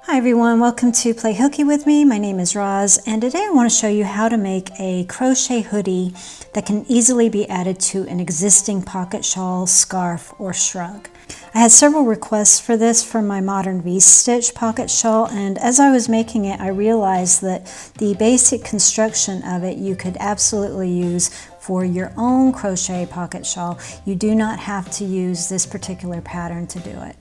Hi everyone, welcome to Play Hooky with me. My name is Roz, and today I want to show you how to make a crochet hoodie that can easily be added to an existing pocket shawl, scarf, or shrug. I had several requests for this for my modern V-stitch pocket shawl, and as I was making it I realized that the basic construction of it you could absolutely use for your own crochet pocket shawl. You do not have to use this particular pattern to do it.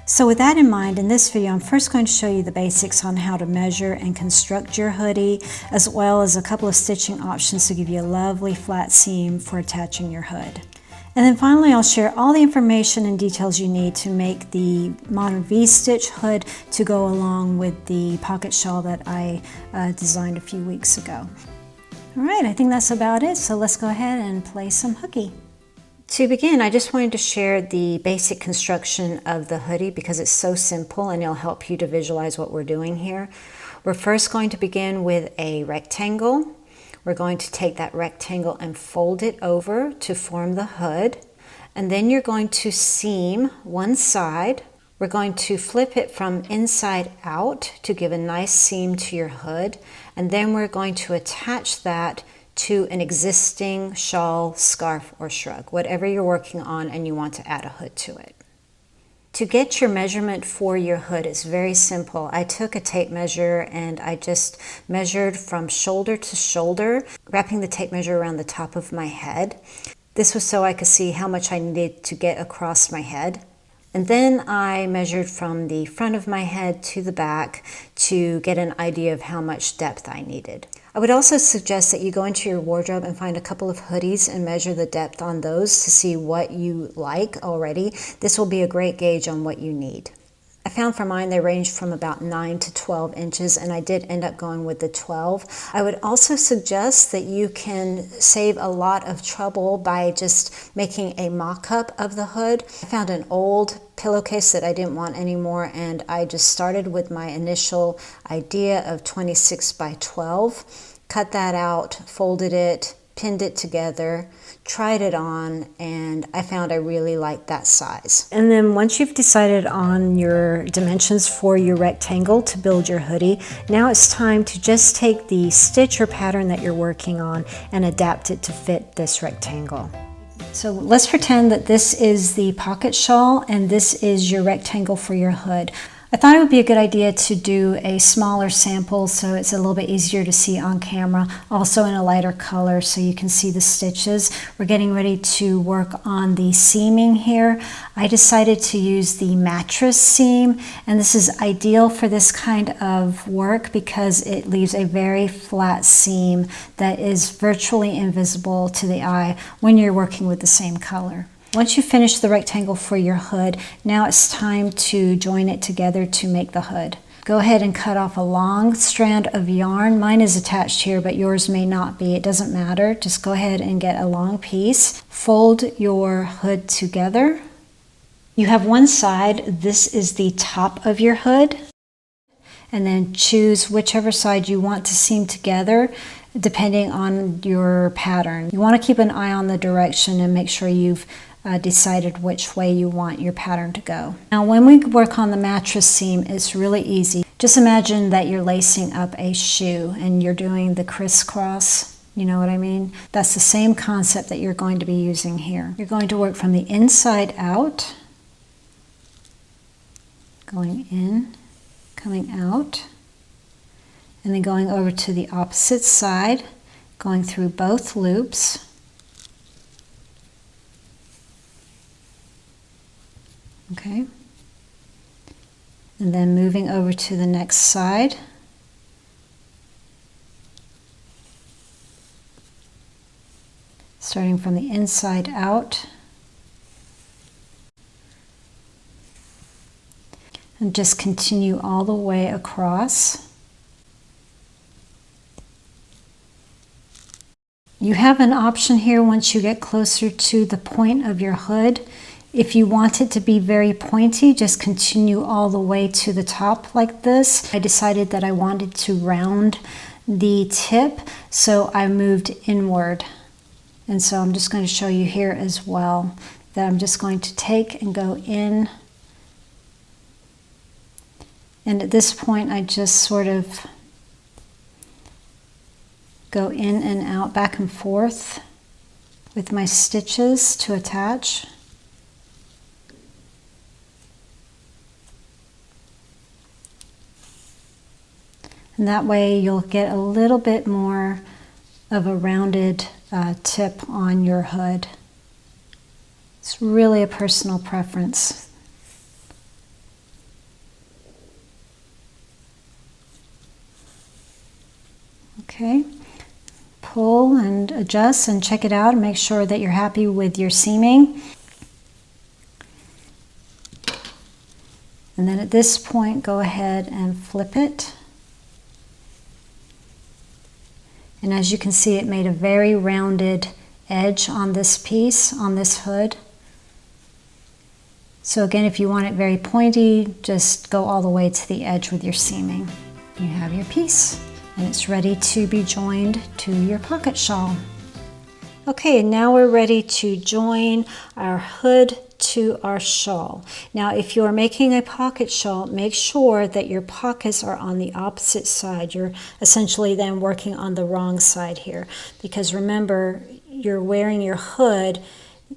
So with that in mind, in this video I'm first going to show you the basics on how to measure and construct your hoodie, as well as a couple of stitching options to give you a lovely flat seam for attaching your hood. And then finally I'll share all the information and details you need to make the modern V-stitch hood to go along with the pocket shawl that I designed a few weeks ago. Alright, I think that's about it, so let's go ahead and play some hooky. To begin, I just wanted to share the basic construction of the hoodie because it's so simple and it'll help you to visualize what we're doing here. We're first going to begin with a rectangle. We're going to take that rectangle and fold it over to form the hood. And then you're going to seam one side. We're going to flip it from inside out to give a nice seam to your hood. And then we're going to attach that to an existing shawl, scarf, or shrug, whatever you're working on and you want to add a hood to it. To get your measurement for your hood is very simple. I took a tape measure and I just measured from shoulder to shoulder, wrapping the tape measure around the top of my head. This was so I could see how much I needed to get across my head. And then I measured from the front of my head to the back to get an idea of how much depth I needed. I would also suggest that you go into your wardrobe and find a couple of hoodies and measure the depth on those to see what you like already. This will be a great gauge on what you need. I found for mine they ranged from about 9 to 12 inches, and I did end up going with the 12. I would also suggest that you can save a lot of trouble by just making a mock-up of the hood. I found an old pillowcase that I didn't want anymore, and I just started with my initial idea of 26 by 12, cut that out, folded it, pinned it together, tried it on, and I found I really liked that size. And then once you've decided on your dimensions for your rectangle to build your hoodie, now it's time to just take the stitch or pattern that you're working on and adapt it to fit this rectangle. So let's pretend that this is the pocket shawl and this is your rectangle for your hood. I thought it would be a good idea to do a smaller sample so it's a little bit easier to see on camera, also in a lighter color so you can see the stitches. We're getting ready to work on the seaming here. I decided to use the mattress seam, and this is ideal for this kind of work because it leaves a very flat seam that is virtually invisible to the eye when you're working with the same color. Once you finish the rectangle for your hood, now it's time to join it together to make the hood. Go ahead and cut off a long strand of yarn. Mine is attached here, but yours may not be. It doesn't matter. Just go ahead and get a long piece. Fold your hood together. You have one side. This is the top of your hood. And then choose whichever side you want to seam together, depending on your pattern. You want to keep an eye on the direction and make sure you've decided which way you want your pattern to go. Now when we work on the mattress seam, it's really easy. Just imagine that you're lacing up a shoe and you're doing the crisscross. You know what I mean? That's the same concept that you're going to be using here. You're going to work from the inside out, going in, coming out, and then going over to the opposite side, going through both loops. Okay, and then moving over to the next side. Starting from the inside out. And just continue all the way across. You have an option here once you get closer to the point of your hood. If you want it to be very pointy, just continue all the way to the top like this. I decided that I wanted to round the tip, so I moved inward. And so I'm just going to show you here as well that I'm just going to take and go in And at this point I just sort of go in and out, back and forth with my stitches to attach. And that way you'll get a little bit more of a rounded tip on your hood. It's really a personal preference. Okay, pull and adjust and check it out and make sure that you're happy with your seaming. And then at this point, go ahead and flip it. And as you can see, it made a very rounded edge on this piece, on this hood. So again, if you want it very pointy, just go all the way to the edge with your seaming. You have your piece, and it's ready to be joined to your pocket shawl. Okay, and now we're ready to join our hood to our shawl. Now, if you're making a pocket shawl, make sure that your pockets are on the opposite side. You're essentially then working on the wrong side here, because remember, you're wearing your hood,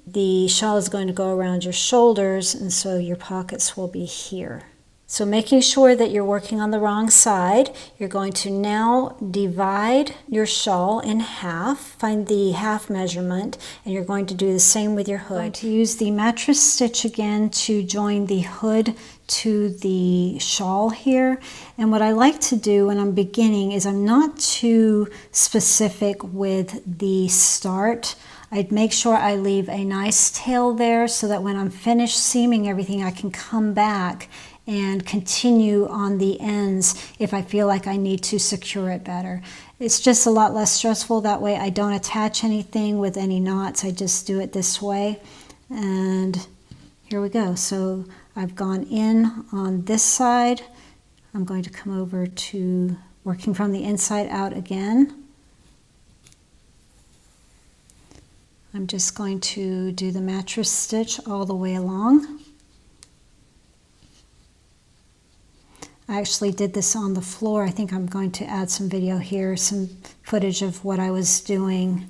the shawl is going to go around your shoulders, and so your pockets will be here. So making sure that you're working on the wrong side, you're going to now divide your shawl in half, find the half measurement, and you're going to do the same with your hood. I'm going to use the mattress stitch again to join the hood to the shawl here. And what I like to do when I'm beginning is I'm not too specific with the start. I'd make sure I leave a nice tail there so that when I'm finished seaming everything, I can come back and continue on the ends if I feel like I need to secure it better. It's just a lot less stressful that way. I don't attach anything with any knots. I just do it this way. And here we go. So I've gone in on this side. I'm going to come over to working from the inside out again. I'm just going to do the mattress stitch all the way along. I actually did this on the floor. I think I'm going to add some video here, some footage of what I was doing.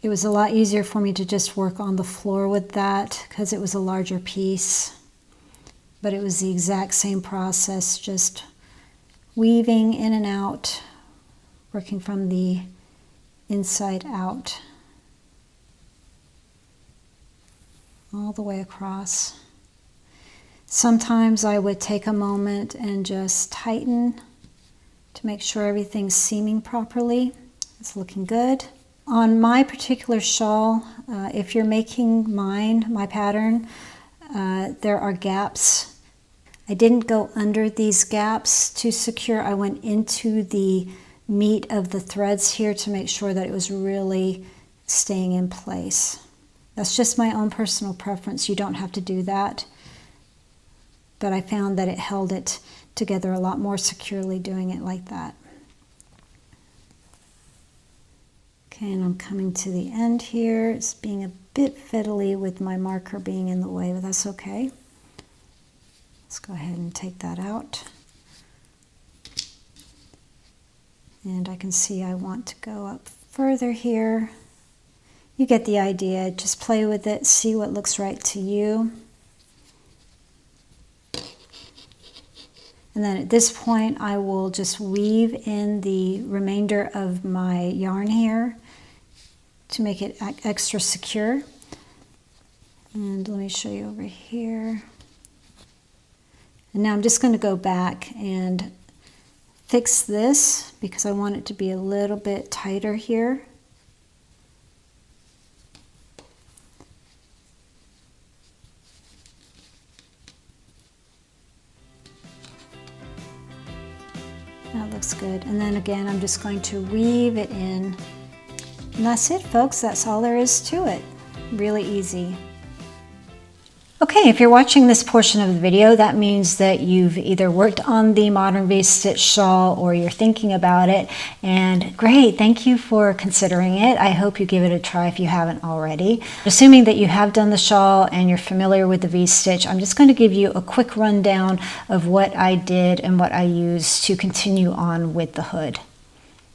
It was a lot easier for me to just work on the floor with that because it was a larger piece. But it was the exact same process, just weaving in and out, working from the inside out, all the way across. Sometimes I would take a moment and just tighten to make sure everything's seaming properly. It's looking good. On my particular shawl, if you're making my pattern, there are gaps. I didn't go under these gaps to secure. I went into the meat of the threads here to make sure that it was really staying in place. That's just my own personal preference. You don't have to do that. But I found that it held it together a lot more securely doing it like that. Okay, and I'm coming to the end here. It's being a bit fiddly with my marker being in the way, but that's okay. Let's go ahead and take that out. And I can see I want to go up further here. You get the idea. Just play with it, see what looks right to you. And then at this point, I will just weave in the remainder of my yarn here to make it extra secure. And let me show you over here. And now I'm just going to go back and fix this because I want it to be a little bit tighter here. That looks good. And then again, I'm just going to weave it in. And that's it, folks. That's all there is to it. Really easy. Okay, if you're watching this portion of the video, that means that you've either worked on the modern V-stitch shawl or you're thinking about it. And great, thank you for considering it. I hope you give it a try if you haven't already. Assuming that you have done the shawl and you're familiar with the V-stitch, I'm just going to give you a quick rundown of what I did and what I used to continue on with the hood.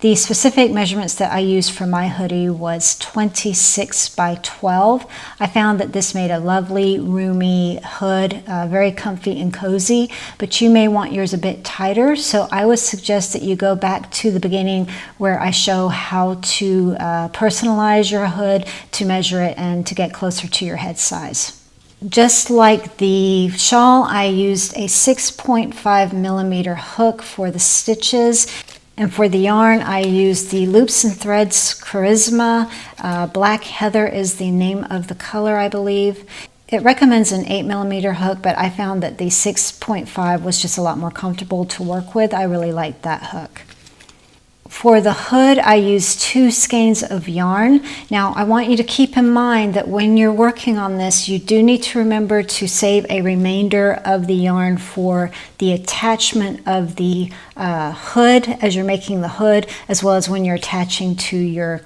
The specific measurements that I used for my hoodie was 26 by 12. I found that this made a lovely, roomy hood, very comfy and cozy, but you may want yours a bit tighter, so I would suggest that you go back to the beginning where I show how to personalize your hood, to measure it, and to get closer to your head size. Just like the shawl, I used a 6.5 millimeter hook for the stitches. And for the yarn, I used the Loops and Threads Charisma. Black Heather is the name of the color, I believe. It recommends an 8 millimeter hook, but I found that the 6.5 was just a lot more comfortable to work with. I really liked that hook. For the hood, I used 2 skeins of yarn. Now, I want you to keep in mind that when you're working on this, you do need to remember to save a remainder of the yarn for the attachment of the hood as you're making the hood, as well as when you're attaching to your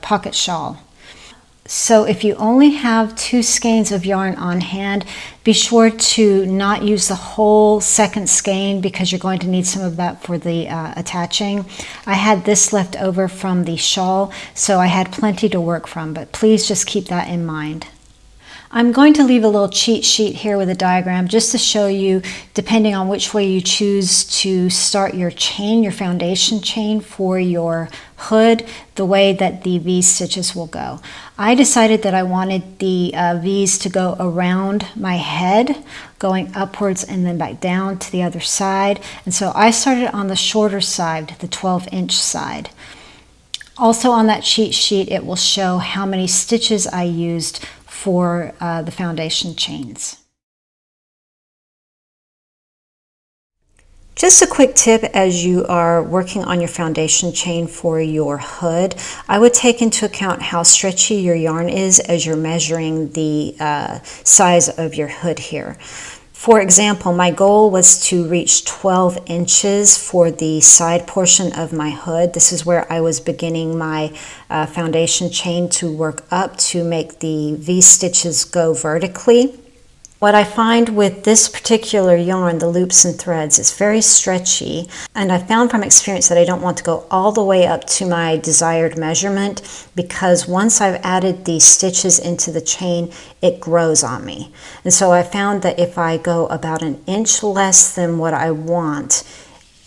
pocket shawl. So if you only have 2 skeins of yarn on hand, be sure to not use the whole second skein because you're going to need some of that for the attaching. I had this left over from the shawl, so I had plenty to work from, but please just keep that in mind. I'm going to leave a little cheat sheet here with a diagram just to show you, depending on which way you choose to start your chain, your foundation chain for your hood, the way that the V stitches will go. I decided that I wanted the V's to go around my head, going upwards and then back down to the other side. And so I started on the shorter side, the 12-inch side. Also on that cheat sheet, it will show how many stitches I used for the foundation chains. Just a quick tip as you are working on your foundation chain for your hood, I would take into account how stretchy your yarn is as you're measuring the size of your hood here. For example, my goal was to reach 12 inches for the side portion of my hood. This is where I was beginning my foundation chain to work up to make the V stitches go vertically. What I find with this particular yarn, the Loops and Threads, it's very stretchy, and I found from experience that I don't want to go all the way up to my desired measurement because once I've added the stitches into the chain, it grows on me. And so I found that if I go about an inch less than what I want,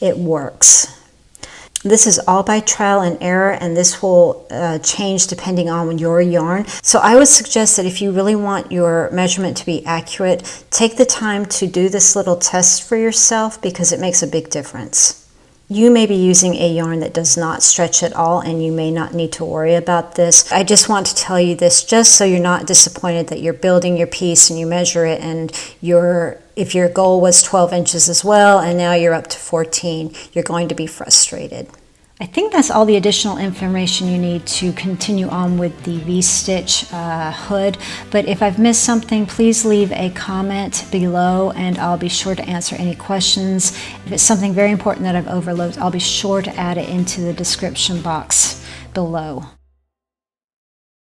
it works. This is all by trial and error, and this will change depending on your yarn. So I would suggest that if you really want your measurement to be accurate, take the time to do this little test for yourself because it makes a big difference. You may be using a yarn that does not stretch at all and you may not need to worry about this. I just want to tell you this just so you're not disappointed that you're building your piece and you measure it and if your goal was 12 inches as well and now you're up to 14, you're going to be frustrated. I think that's all the additional information you need to continue on with the V-stitch hood, but if I've missed something, please leave a comment below and I'll be sure to answer any questions. If it's something very important that I've overlooked, I'll be sure to add it into the description box below.